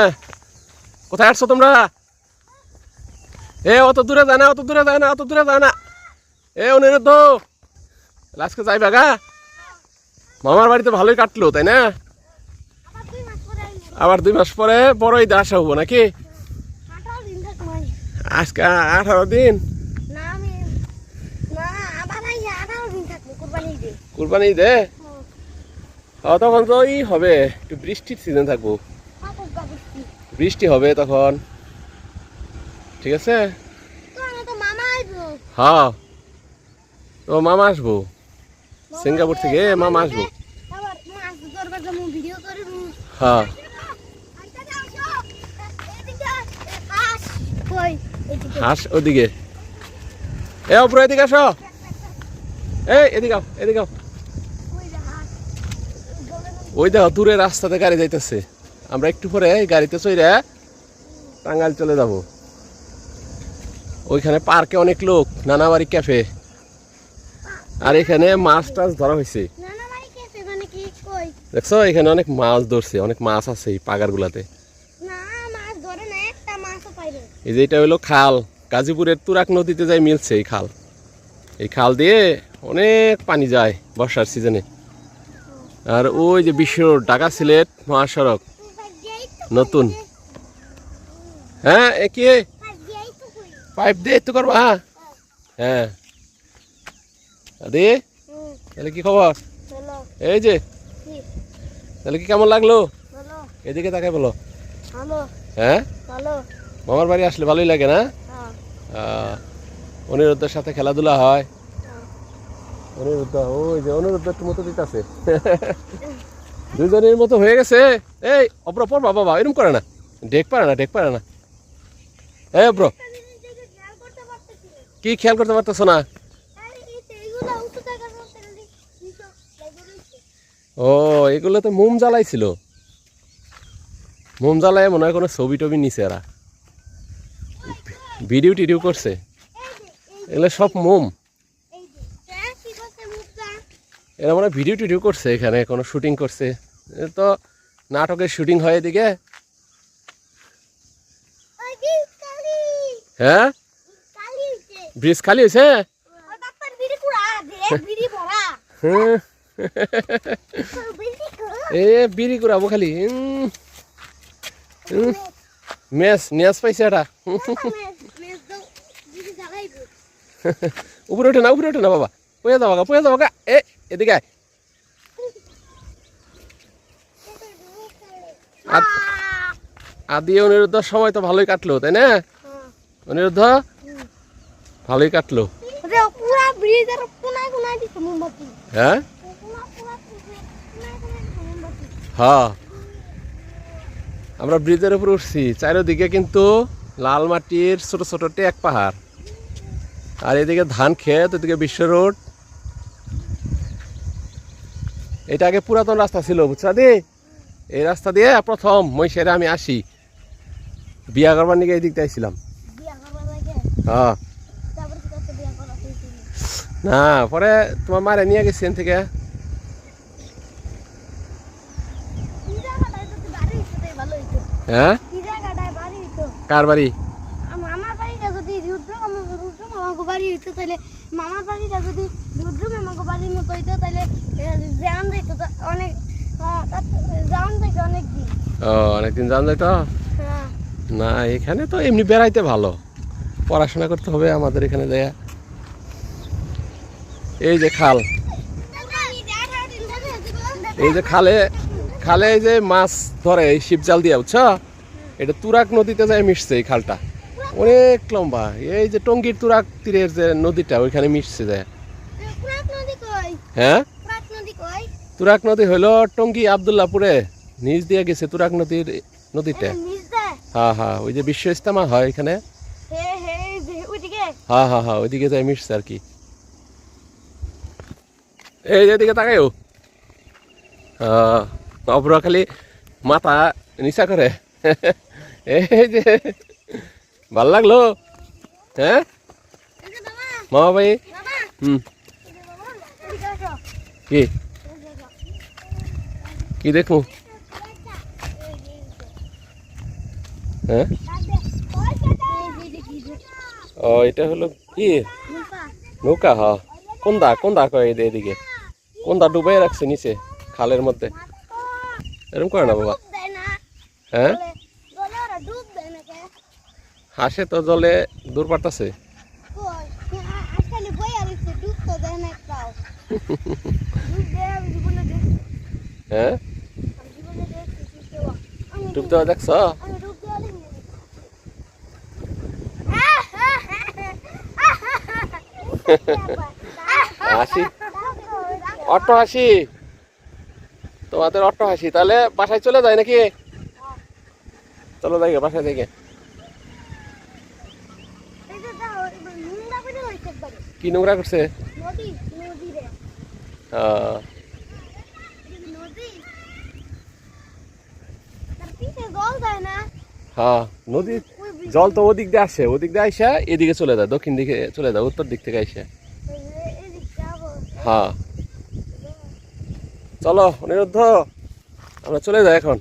হ্যাঁ, কোথায় আসছো তোমরা? অত দূরে যায় না, অত দূরে যায় না, অত দূরে যায় না। অনিরুদ্ধ, আজকে যাইবা গা? মামার বাড়িতে ভালোই কাটলো, তাই না? আবার 2 মাস পরে বড় ঈদে আসা হবো নাকি? আজকে 18 দিন। কুরবানি ঈদে তখন তো হবে, একটু বৃষ্টির সিজন থাকবো, বৃষ্টি হবে তখন। ঠিক আছে, হ্যাঁ তো মামা আসবো সিঙ্গাপুর থেকে, মামা আসবো। হ্যাঁ, হাস ওদিকে। অপ্র এদিকে আসো, এদিকে এদিকে। ওই দেখো দূরে রাস্তাতে গাড়ি যাইতেছে, আমরা একটু পরে গাড়িতে চড়ে টাঙ্গাইল চলে যাব। ওইখানে পার্কে অনেক লোক, নানাবাড়ি ক্যাফে, আর এখানে মাছ টাছ ধরা হয়েছে। দেখছো এখানে অনেক মাছ ধরছে, অনেক মাছ আছে এই পাগার গুলাতে। এই যে এটা হলো খাল, গাজীপুরের তুরাক নদীতে যাই মিলছে এই খাল। এই খাল দিয়ে অনেক পানি যায় বর্ষার সিজনে। আর ওই যে বিশ্ব ঢাকা সিলেট মহাসড়ক নতুন। হ্যাঁ, কি পাইপ দিয়ে একটু করবা? হ্যাঁ, তাহলে কি খবর? এই যে তাহলে কি কেমন লাগলো? এদিকে তাকাই বলো। হ্যাঁ, মামার বাড়ি আসলে ভালোই লাগে না? অনিরুদ্ধের সাথে খেলাধুলা হয়। অনিরুদ্ধ, ওই যে অনিরুদ্ধ একটু মতো দিতেছে, দুজনের মতো হয়ে গেছে। এই অব্র পড়বা বাবা, এরকম করে না, ডেক পারে না, ডেক পারে না। অব্র কি খেয়াল করতে পারতেছো না? ও, এগুলো তো মোম জ্বালাইছিল, মোম জ্বালায় মনে হয় কোনো ছবি টবি নিছে, এরা ভিডিও টিডিও করছে। এগুলো সব মোম, এরা মনে হয় ভিডিও টিডিও করছে, এখানে কোনো শুটিং করছে। তো নাটকের শুটিং হয় এদিকে। হ্যাঁ, ব্রিজ খালি হয়েছে। বিড়ি কুড়াবো খালি, মেস নেস পাইছে এটা। উপরে ওঠে না, উপরে ওঠে না বাবা, পয়ে যাবো গা, পয়ে যাবো গা। এদিকে আদি অনিরুদ্ধর সময় তো ভালোই কাটলো, তাই না? অনিরুদ্ধ ভালোই কাটলো। হ্যাঁ, হ্যাঁ, আমরা ব্রিজের উপর উঠছি, চারিদিকে কিন্তু লাল মাটির ছোট ছোট টেক পাহাড়, আর এদিকে ধান ক্ষেত, এদিকে বিশ্ব রোড। এটা আগে পুরাতন রাস্তা ছিল, বুঝছা দি? এই রাস্তা দিয়ে প্রথম মহিষেরে আমি আসি, বিয়া করবার নিকে এই দিকতে আইছিলাম। হ্যাঁ, না পরে তোমার মারে নিয়ে গেছি এখান থেকে। হ্যাঁ, কার বাড়ি? অনেকদিন যান যাইতো না। এখানে তো এমনি বেড়াইতে ভালো, পড়াশোনা করতে হবে আমাদের এখানে যায়। এই যে খাল, এই যে খালে খালে এই যে মাছ ধরে এই শিবজাল দিয়ে, বুঝছো? এটা তুরাক নদীতে যায় মিশছে এই খালটা, অনেক লম্বা। এই যে টঙ্গীর তুরাক তীরের যে নদীটা, ওইখানে মিশছে যায়। হ্যাঁ, তুরাক নদী হইলো টঙ্গী আবদুল্লাপুরে নিচ দিয়ে গেছে তুরাক নদীটা। হ্যাঁ হ্যাঁ, ওই যে বিশ্ব ইস্তেমা হয় এখানে। হ্যাঁ হ্যাঁ হ্যাঁ, ওইদিকে যায় মিশছে আর কি। এই যেদিকে তাকাইও, অব্র খালি মাথা নিচা করে। এই যে ভাল লাগলো। হ্যাঁ মামা ভাই, কি কি দেখবো? হ্যাঁ ও এটা হলো কি নৌকা? হ্যাঁ কোনদা কয় এদিকে কোনদা ডুবাই রাখছে নিচে খালের মধ্যে, এরকম করে না বাবা। হ্যাঁ হাসে তো জলে দূর পারতাছে। হ্যাঁ ডুব দেওয়া দেখছ? হাসি অট্ট হাসি, তোমাদের অট্ট হাসি। তাহলে বাসায় চলে যায় নাকি? চলো যাই বাসায় যাই। কি নোংরা করছে? হ্যাঁ নদী জল তো ওদিক দিয়ে আসে, ওদিক দিয়ে আইসা এদিকে চলে যায়, দক্ষিণ দিকে চলে যায়, উত্তর দিক থেকে আইসা। হ্যাঁ চলো অনিরুদ্ধ আমরা চলে যাই এখন।